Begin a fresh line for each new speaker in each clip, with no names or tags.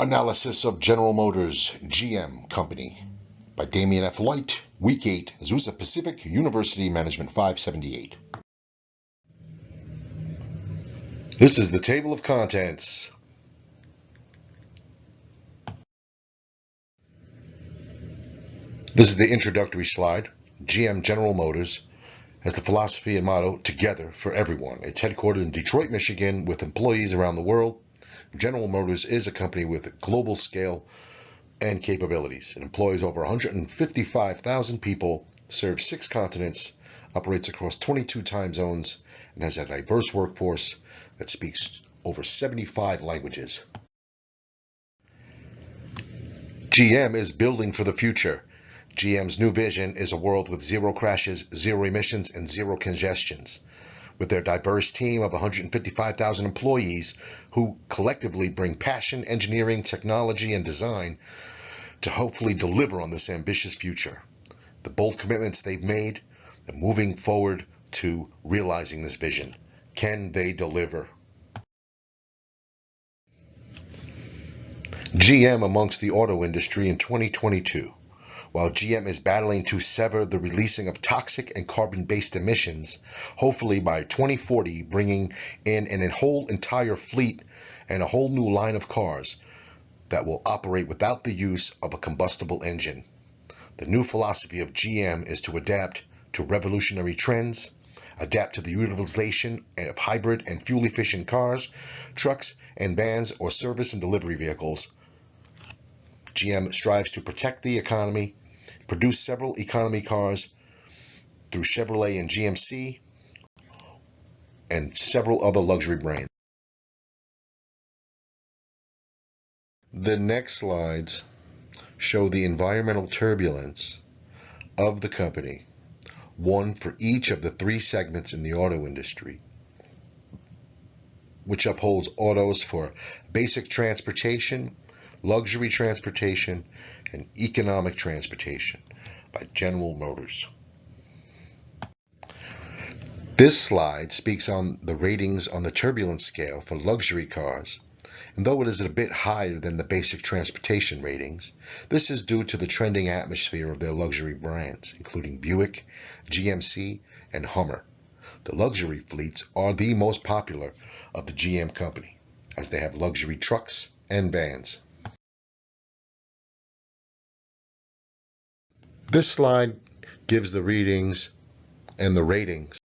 Analysis of General Motors GM Company by Damian F. Light, Week 8, Azusa Pacific University Management 578. This is the table of contents. This is the introductory slide. GM General Motors has the philosophy and motto, Together for Everyone. It's headquartered in Detroit, Michigan, with employees around the world. General Motors is a company with a global scale and capabilities. It employs over 155,000 people, serves 6 continents, operates across 22 time zones, and has a diverse workforce that speaks over 75 languages. GM is building for the future. GM's new vision is a world with 0 crashes, 0 emissions, and 0 congestions. With their diverse team of 155,000 employees who collectively bring passion, engineering, technology, and design to hopefully deliver on this ambitious future. The bold commitments they've made and moving forward to realizing this vision. Can they deliver? GM amongst the auto industry in 2022. While GM is battling to sever the releasing of toxic and carbon-based emissions, hopefully by 2040 bringing in a whole entire fleet and a whole new line of cars that will operate without the use of a combustible engine. The new philosophy of GM is to adapt to revolutionary trends, adapt to the utilization of hybrid and fuel-efficient cars, trucks, and vans or service and delivery vehicles. GM strives to protect the economy, produce several economy cars through Chevrolet and GMC, and several other luxury brands. The next slides show the environmental turbulence of the company, one for each of the 3 segments in the auto industry, which upholds autos for basic transportation, luxury transportation, and economic transportation by General Motors. This slide speaks on the ratings on the turbulence scale for luxury cars, and though it is a bit higher than the basic transportation ratings, this is due to the trending atmosphere of their luxury brands, including Buick, GMC, and Hummer. The luxury fleets are the most popular of the GM company, as they have luxury trucks and vans. This slide gives the readings and the ratings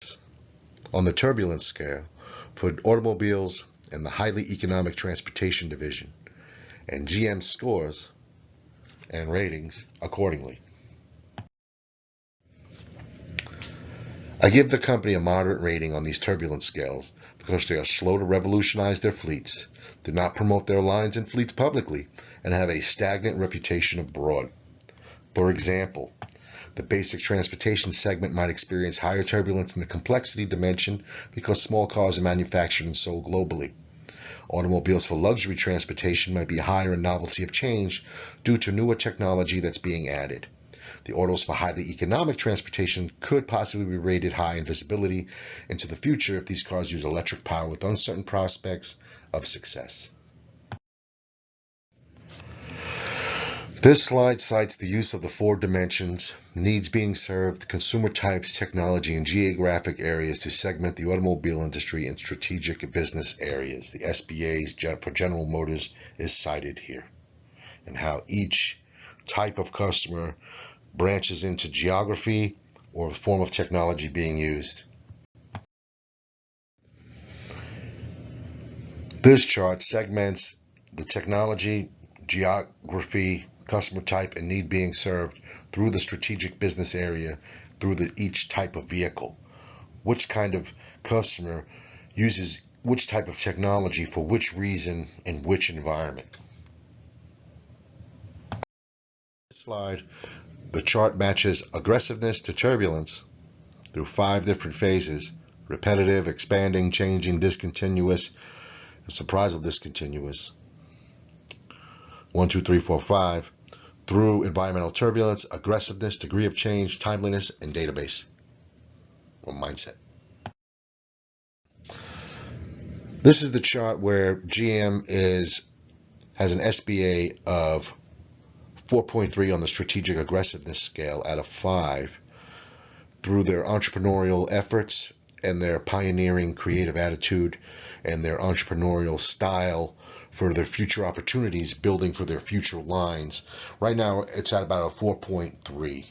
on the turbulence scale for automobiles and the highly economic transportation division, and GM scores and ratings accordingly. I give the company a moderate rating on these turbulence scales because they are slow to revolutionize their fleets, do not promote their lines and fleets publicly, and have a stagnant reputation abroad. For example, the basic transportation segment might experience higher turbulence in the complexity dimension because small cars are manufactured and sold globally. Automobiles for luxury transportation might be higher in novelty of change due to newer technology that's being added. The autos for highly economic transportation could possibly be rated high in visibility into the future if these cars use electric power with uncertain prospects of success. This slide cites the use of the 4 dimensions, needs being served, consumer types, technology, and geographic areas to segment the automobile industry in strategic business areas. The SBAs for General Motors is cited here, and how each type of customer branches into geography or form of technology being used. This chart segments the technology, geography, customer type, and need being served through the strategic business area, through each type of vehicle. Which kind of customer uses which type of technology for which reason in which environment. This slide, the chart matches aggressiveness to turbulence through 5 different phases: repetitive, expanding, changing, discontinuous, surprisal discontinuous, 1, 2, 3, 4, 5, through environmental turbulence, aggressiveness, degree of change, timeliness, and database or mindset. This is the chart where GM is has an SBA of 4.3 on the strategic aggressiveness scale out of 5 through their entrepreneurial efforts and their pioneering creative attitude and their entrepreneurial style for their future opportunities, building for their future lines. Right now, it's at about a 4.3.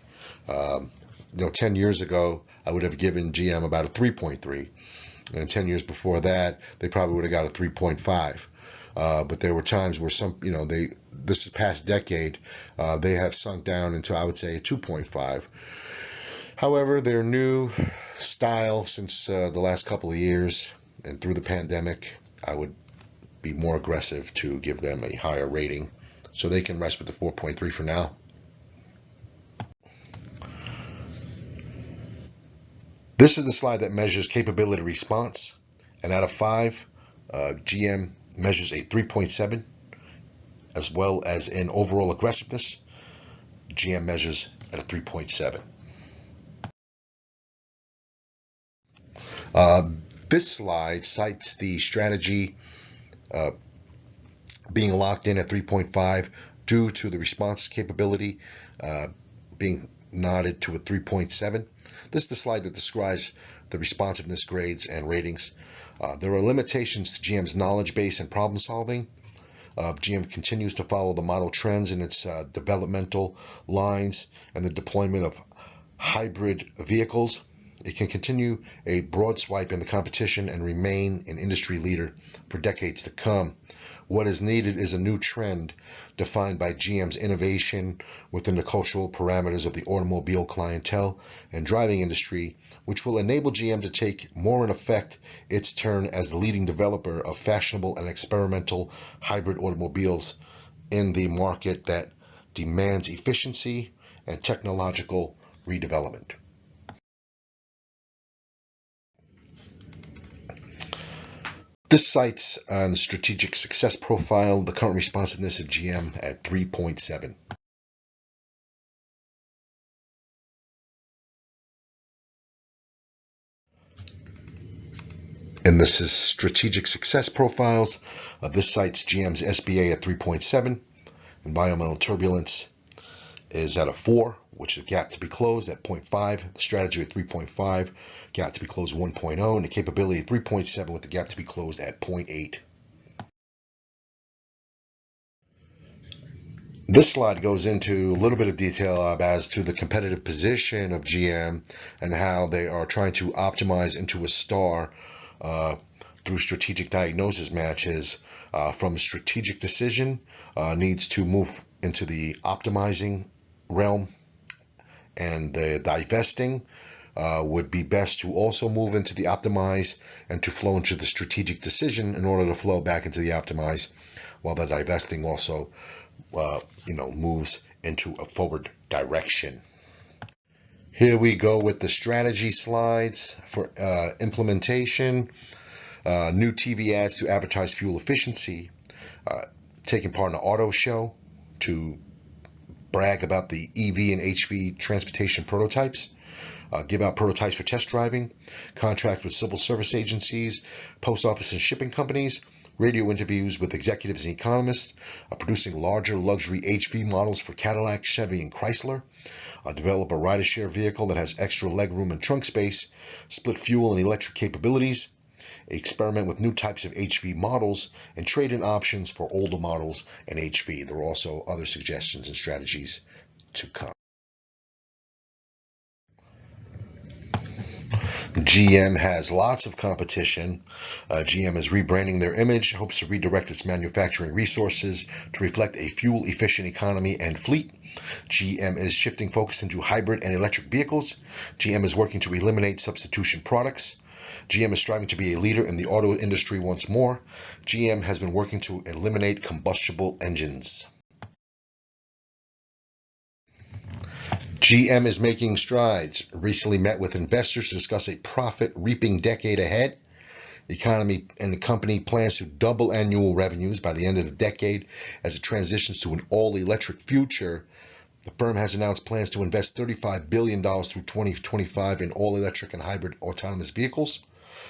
10 years ago, I would have given GM about a 3.3. And 10 years before that, they probably would have got a 3.5. But there were times where this past decade, they have sunk down into, I would say, a 2.5. However, their new style since the last couple of years and through the pandemic, I would be more aggressive to give them a higher rating. So they can rest with the 4.3 for now. This is the slide that measures capability response. And out of 5, GM measures a 3.7, as well as in overall aggressiveness, GM measures at a 3.7. This slide cites the strategy being locked in at 3.5 due to the response capability being nodded to a 3.7. This is the slide that describes the responsiveness grades and ratings. There are limitations to GM's knowledge base and problem solving. GM continues to follow the model trends in its developmental lines and the deployment of hybrid vehicles. It can continue a broad swipe in the competition and remain an industry leader for decades to come. What is needed is a new trend defined by GM's innovation within the cultural parameters of the automobile clientele and driving industry, which will enable GM to take more in effect its turn as the leading developer of fashionable and experimental hybrid automobiles in the market that demands efficiency and technological redevelopment. This cites on the strategic success profile the current responsiveness of GM at 3.7. And this is strategic success profiles. This cites GM's SBA at 3.7. Environmental turbulence is at a 4, which is a gap to be closed at 0.5. The strategy at 3.5, gap to be closed 1.0, and the capability at 3.7 with the gap to be closed at 0.8. This slide goes into a little bit of detail as to the competitive position of GM and how they are trying to optimize into a star through strategic diagnosis matches. From a strategic decision, needs to move into the optimizing realm, and the divesting would be best to also move into the optimize and to flow into the strategic decision in order to flow back into the optimize, while the divesting also moves into a forward direction. Here we go with the strategy slides for implementation. New TV ads to advertise fuel efficiency. Taking part in an auto show to brag about the EV and HV transportation prototypes. Give out prototypes for test driving. Contract with civil service agencies, post office and shipping companies. Radio interviews with executives and economists. Producing larger luxury HV models for Cadillac, Chevy, and Chrysler. Develop a ridershare vehicle that has extra legroom and trunk space. Split fuel and electric capabilities. Experiment with new types of HV models and trade-in options for older models and HV. There are also other suggestions and strategies to come. GM has lots of competition. GM is rebranding their image, hopes to redirect its manufacturing resources to reflect a fuel-efficient economy and fleet. GM is shifting focus into hybrid and electric vehicles. GM is working to eliminate substitution products. GM is striving to be a leader in the auto industry once more. GM has been working to eliminate combustible engines. GM is making strides. Recently met with investors to discuss a profit-reaping decade ahead. The economy and the company plans to double annual revenues by the end of the decade as it transitions to an all-electric future. The firm has announced plans to invest $35 billion through 2025 in all-electric and hybrid autonomous vehicles.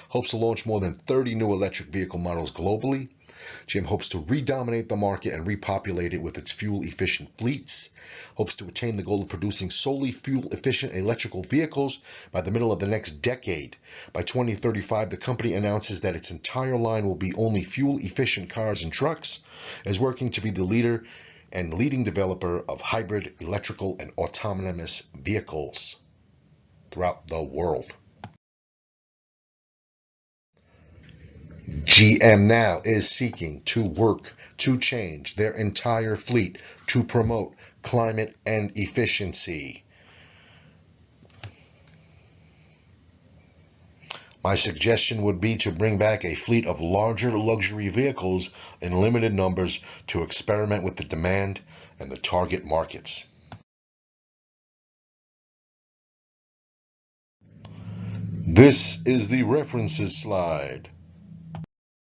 Hopes to launch more than 30 new electric vehicle models globally. GM hopes to redominate the market and repopulate it with its fuel-efficient fleets, hopes to attain the goal of producing solely fuel-efficient electrical vehicles by the middle of the next decade. By 2035, the company announces that its entire line will be only fuel-efficient cars and trucks, is working to be the leader and leading developer of hybrid, electrical, and autonomous vehicles throughout the world. GM now is seeking to work to change their entire fleet to promote climate and efficiency. My suggestion would be to bring back a fleet of larger luxury vehicles in limited numbers to experiment with the demand and the target markets. This is the references slide.